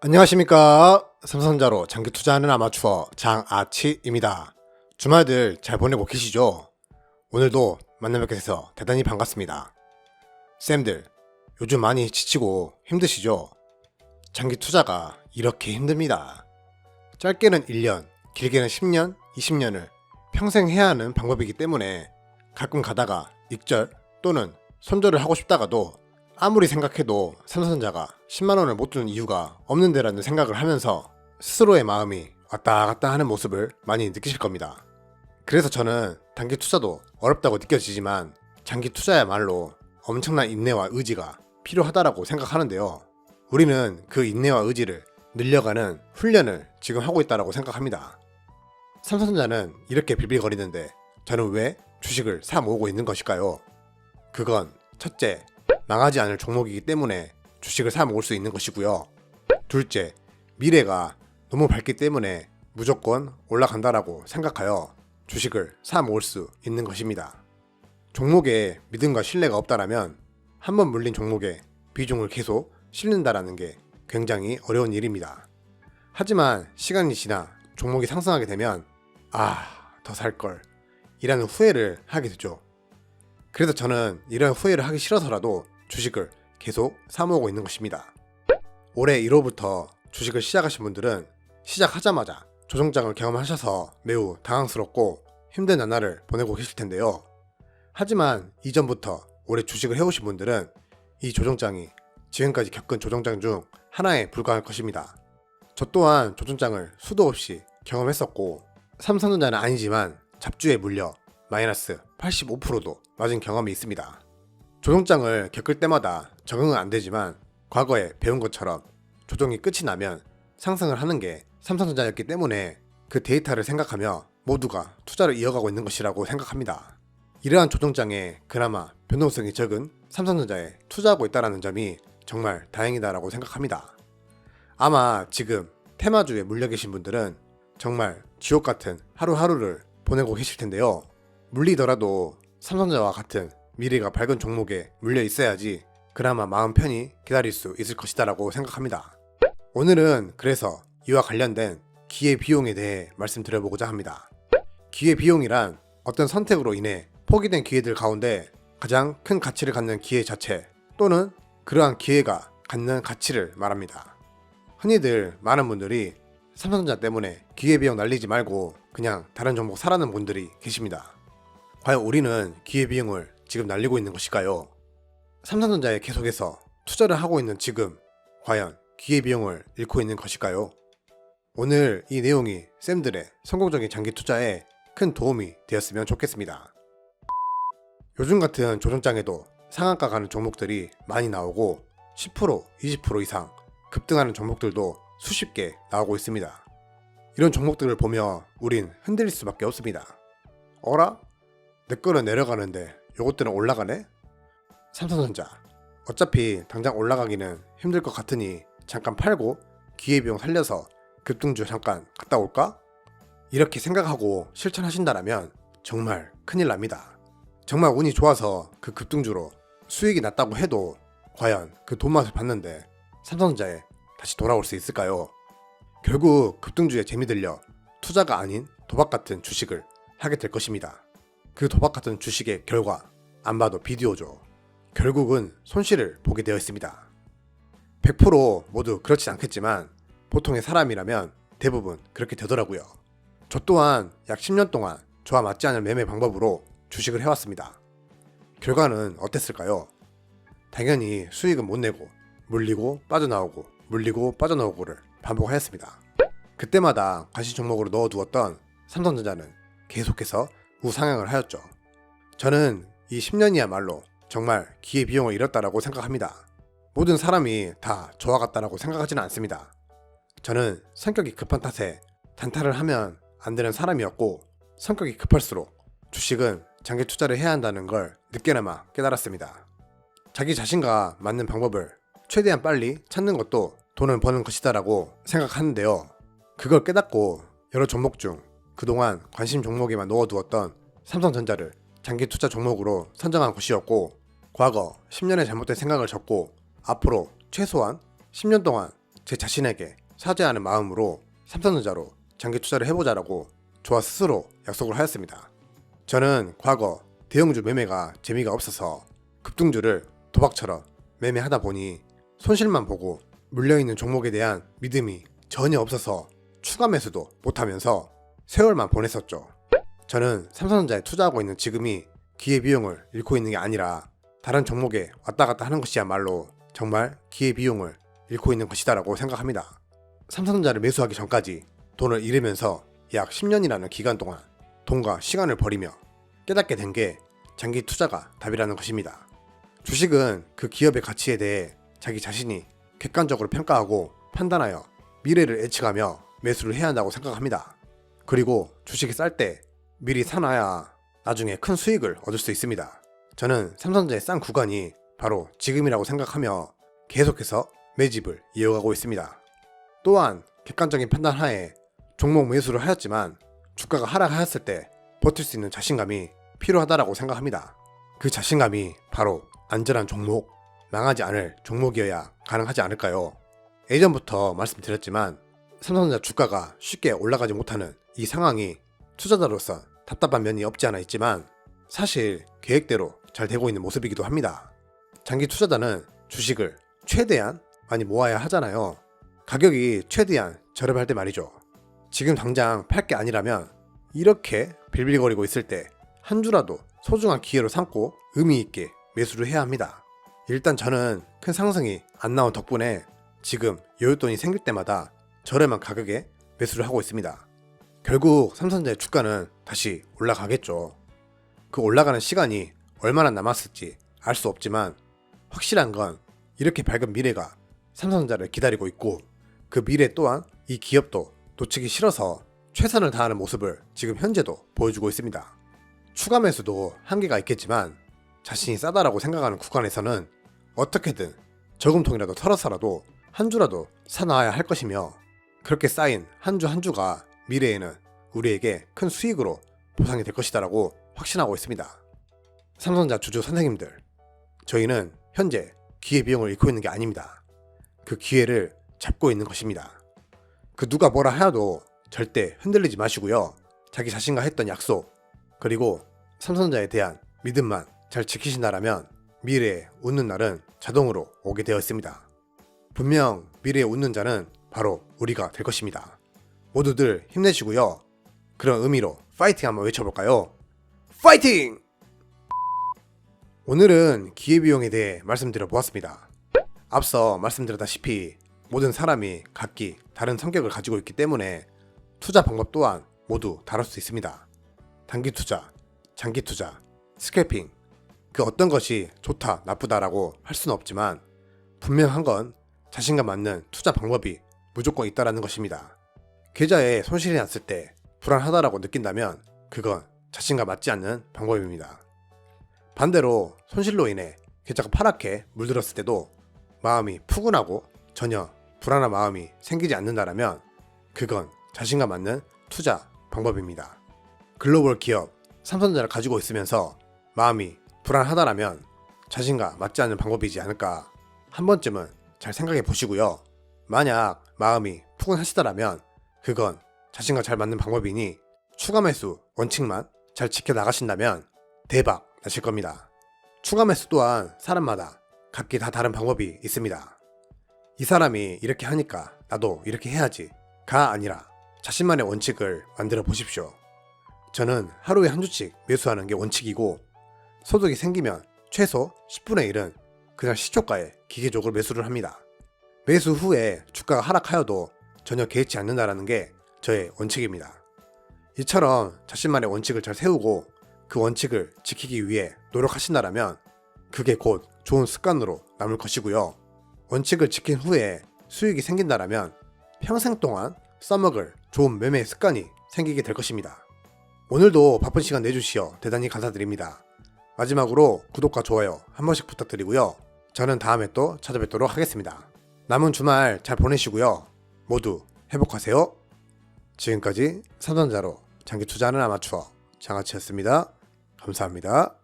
안녕하십니까. 삼성전자로 장기 투자하는 아마추어 장아치입니다. 주말들 잘 보내고 계시죠? 오늘도 만나뵙게 돼서 대단히 반갑습니다. 쌤들, 요즘 많이 지치고 힘드시죠? 장기 투자가 이렇게 힘듭니다. 짧게는 1년, 길게는 10년, 20년을 평생 해야 하는 방법이기 때문에 가끔 가다가 익절 또는 손절을 하고 싶다가도 아무리 생각해도 삼성전자가 10만원을 못 주는 이유가 없는데라는 생각을 하면서 스스로의 마음이 왔다 갔다 하는 모습을 많이 느끼실 겁니다. 그래서 저는 단기 투자도 어렵다고 느껴지지만 장기 투자야말로 엄청난 인내와 의지가 필요하다라고 생각하는데요. 우리는 그 인내와 의지를 늘려가는 훈련을 지금 하고 있다라고 생각합니다. 삼성전자는 이렇게 빌빌거리는데 저는 왜 주식을 사 모으고 있는 것일까요? 그건 첫째, 망하지 않을 종목이기 때문에 주식을 사 모을 수 있는 것이고요. 둘째, 미래가 너무 밝기 때문에 무조건 올라간다라고 생각하여 주식을 사 모을 수 있는 것입니다. 종목에 믿음과 신뢰가 없다라면 한번 물린 종목에 비중을 계속 싣는다라는 게 굉장히 어려운 일입니다. 하지만 시간이 지나 종목이 상승하게 되면 더 살걸 이라는 후회를 하게 되죠. 그래서 저는 이런 후회를 하기 싫어서라도 주식을 계속 사모으고 있는 것입니다. 올해 1월부터 주식을 시작하신 분들은 시작하자마자 조정장을 경험하셔서 매우 당황스럽고 힘든 나날을 보내고 계실 텐데요. 하지만 이전부터 올해 주식을 해오신 분들은 이 조정장이 지금까지 겪은 조정장 중 하나에 불과할 것입니다. 저 또한 조정장을 수도 없이 경험했었고 삼성전자는 아니지만 잡주에 물려 마이너스 85%도 맞은 경험이 있습니다. 조정장을 겪을 때마다 적응은 안 되지만 과거에 배운 것처럼 조정이 끝이 나면 상승을 하는 게 삼성전자였기 때문에 그 데이터를 생각하며 모두가 투자를 이어가고 있는 것이라고 생각합니다. 이러한 조정장에 그나마 변동성이 적은 삼성전자에 투자하고 있다는 점이 정말 다행이다라고 생각합니다. 아마 지금 테마주에 물려 계신 분들은 정말 지옥 같은 하루하루를 보내고 계실 텐데요. 물리더라도 삼성전자와 같은 미래가 밝은 종목에 물려 있어야지 그나마 마음 편히 기다릴 수 있을 것이다라고 생각합니다. 오늘은 그래서 이와 관련된 기회비용에 대해 말씀드려보고자 합니다. 기회비용이란 어떤 선택으로 인해 포기된 기회들 가운데 가장 큰 가치를 갖는 기회 자체 또는 그러한 기회가 갖는 가치를 말합니다. 흔히들 많은 분들이 삼성전자 때문에 기회비용 날리지 말고 그냥 다른 종목 사라는 분들이 계십니다. 과연 우리는 기회비용을 지금 날리고 있는 것일까요? 삼성전자에 계속해서 투자를 하고 있는 지금 과연 기회비용을 잃고 있는 것일까요? 오늘 이 내용이 쌤들의 성공적인 장기 투자에 큰 도움이 되었으면 좋겠습니다. 요즘 같은 조정장에도 상한가 가는 종목들이 많이 나오고 10%, 20% 이상 급등하는 종목들도 수십 개 나오고 있습니다. 이런 종목들을 보며 우린 흔들릴 수밖에 없습니다. 어라? 내 거는 내려가는데 요것들은 올라가네? 삼성전자 어차피 당장 올라가기는 힘들 것 같으니 잠깐 팔고 기회비용 살려서 급등주 잠깐 갔다 올까? 이렇게 생각하고 실천하신다면 정말 큰일 납니다. 정말 운이 좋아서 그 급등주로 수익이 났다고 해도 과연 그 돈맛을 봤는데 삼성전자에 다시 돌아올 수 있을까요? 결국 급등주에 재미 들려 투자가 아닌 도박 같은 주식을 하게 될 것입니다. 그 도박 같은 주식의 결과 안 봐도 비디오죠. 결국은 손실을 보게 되어 있습니다. 100% 모두 그렇진 않겠지만 보통의 사람이라면 대부분 그렇게 되더라고요. 저 또한 약 10년 동안 저와 맞지 않은 매매 방법으로 주식을 해왔습니다. 결과는 어땠을까요? 당연히 수익은 못 내고 물리고 빠져나오고 물리고 빠져나오고를 반복하였습니다. 그때마다 과시 종목으로 넣어두었던 삼성전자는 계속해서 우상향을 하였죠. 저는 이 10년이야말로 정말 기회비용을 잃었다라고 생각합니다. 모든 사람이 다 저와 같다라고 생각하지는 않습니다. 저는 성격이 급한 탓에 단타를 하면 안 되는 사람이었고 성격이 급할수록 주식은 장기 투자를 해야 한다는 걸 늦게나마 깨달았습니다. 자기 자신과 맞는 방법을 최대한 빨리 찾는 것도 돈을 버는 것이다라고 생각하는데요. 그걸 깨닫고 여러 종목 중 그동안 관심 종목에만 넣어두었던 삼성전자를 장기 투자 종목으로 선정한 것이었고 과거 10년의 잘못된 생각을 접고 앞으로 최소한 10년 동안 제 자신에게 사죄하는 마음으로 삼성전자로 장기 투자를 해보자라고 저와 스스로 약속을 하였습니다. 저는 과거 대형주 매매가 재미가 없어서 급등주를 도박처럼 매매하다 보니 손실만 보고 물려있는 종목에 대한 믿음이 전혀 없어서 추가 매수도 못하면서 세월만 보냈었죠. 저는 삼성전자에 투자하고 있는 지금이 기회비용을 잃고 있는 게 아니라 다른 종목에 왔다 갔다 하는 것이야말로 정말 기회비용을 잃고 있는 것이다라고 생각합니다. 삼성전자를 매수하기 전까지 돈을 잃으면서 약 10년이라는 기간 동안 돈과 시간을 버리며 깨닫게 된 게 장기 투자가 답이라는 것입니다. 주식은 그 기업의 가치에 대해 자기 자신이 객관적으로 평가하고 판단하여 미래를 예측하며 매수를 해야 한다고 생각합니다. 그리고 주식이 쌀 때 미리 사놔야 나중에 큰 수익을 얻을 수 있습니다. 저는 삼성전자의 싼 구간이 바로 지금이라고 생각하며 계속해서 매집을 이어가고 있습니다. 또한 객관적인 판단 하에 종목 매수를 하였지만 주가가 하락하였을 때 버틸 수 있는 자신감이 필요하다라고 생각합니다. 그 자신감이 바로 안전한 종목, 망하지 않을 종목이어야 가능하지 않을까요? 예전부터 말씀드렸지만 삼성전자 주가가 쉽게 올라가지 못하는 이 상황이 투자자로서 답답한 면이 없지 않아 있지만 사실 계획대로 잘 되고 있는 모습이기도 합니다. 장기 투자자는 주식을 최대한 많이 모아야 하잖아요. 가격이 최대한 저렴할 때 말이죠. 지금 당장 팔 게 아니라면 이렇게 빌빌거리고 있을 때 한 주라도 소중한 기회로 삼고 의미 있게 매수를 해야 합니다. 일단 저는 큰 상승이 안 나온 덕분에 지금 여윳돈이 생길 때마다 저렴한 가격에 매수를 하고 있습니다. 결국 삼성전자의 주가는 다시 올라가겠죠. 그 올라가는 시간이 얼마나 남았을지 알 수 없지만 확실한 건 이렇게 밝은 미래가 삼성전자를 기다리고 있고 그 미래 또한 이 기업도 놓치기 싫어서 최선을 다하는 모습을 지금 현재도 보여주고 있습니다. 추가 매수도 한계가 있겠지만 자신이 싸다라고 생각하는 구간에서는 어떻게든 저금통이라도 털어서라도 한 주라도 사놔야 할 것이며 그렇게 쌓인 한 주 한 주가 미래에는 우리에게 큰 수익으로 보상이 될 것이다라고 확신하고 있습니다. 삼성전자 주주 선생님들, 저희는 현재 기회비용을 잃고 있는 게 아닙니다. 그 기회를 잡고 있는 것입니다. 그 누가 뭐라 하여도 절대 흔들리지 마시고요. 자기 자신과 했던 약속 그리고 삼성전자에 대한 믿음만 잘 지키신다라면 미래에 웃는 날은 자동으로 오게 되어 있습니다. 분명 미래에 웃는 자는 바로 우리가 될 것입니다. 모두들 힘내시고요. 그런 의미로 파이팅 한번 외쳐볼까요? 파이팅! 오늘은 기회비용에 대해 말씀드려 보았습니다. 앞서 말씀드렸다시피 모든 사람이 각기 다른 성격을 가지고 있기 때문에 투자 방법 또한 모두 다를 수 있습니다. 단기 투자, 장기 투자, 스캘핑 그 어떤 것이 좋다 나쁘다라고 할 수는 없지만 분명한 건 자신과 맞는 투자 방법이 무조건 있다라는 것입니다. 계좌에 손실이 났을 때 불안하다라고 느낀다면 그건 자신과 맞지 않는 방법입니다. 반대로 손실로 인해 계좌가 파랗게 물들었을 때도 마음이 푸근하고 전혀 불안한 마음이 생기지 않는다라면 그건 자신과 맞는 투자 방법입니다. 글로벌 기업 삼성전자를 가지고 있으면서 마음이 불안하다라면 자신과 맞지 않는 방법이지 않을까 한 번쯤은 잘 생각해 보시고요. 만약 마음이 푸근하시다라면 그건 자신과 잘 맞는 방법이니 추가 매수 원칙만 잘 지켜나가신다면 대박 나실 겁니다. 추가 매수 또한 사람마다 각기 다 다른 방법이 있습니다. 이 사람이 이렇게 하니까 나도 이렇게 해야지가 아니라 자신만의 원칙을 만들어 보십시오. 저는 하루에 한 주씩 매수하는 게 원칙이고 소득이 생기면 최소 10분의 1은 그냥 시초가에 기계적으로 매수를 합니다. 매수 후에 주가가 하락하여도 전혀 개의치 않는다라는 게 저의 원칙입니다. 이처럼 자신만의 원칙을 잘 세우고 그 원칙을 지키기 위해 노력하신다라면 그게 곧 좋은 습관으로 남을 것이고요. 원칙을 지킨 후에 수익이 생긴다라면 평생 동안 써먹을 좋은 매매 습관이 생기게 될 것입니다. 오늘도 바쁜 시간 내주시어 대단히 감사드립니다. 마지막으로 구독과 좋아요 한 번씩 부탁드리고요. 저는 다음에 또 찾아뵙도록 하겠습니다. 남은 주말 잘 보내시고요. 모두 행복하세요. 지금까지 삼성전자로 장기 투자하는 아마추어 장아치였습니다. 감사합니다.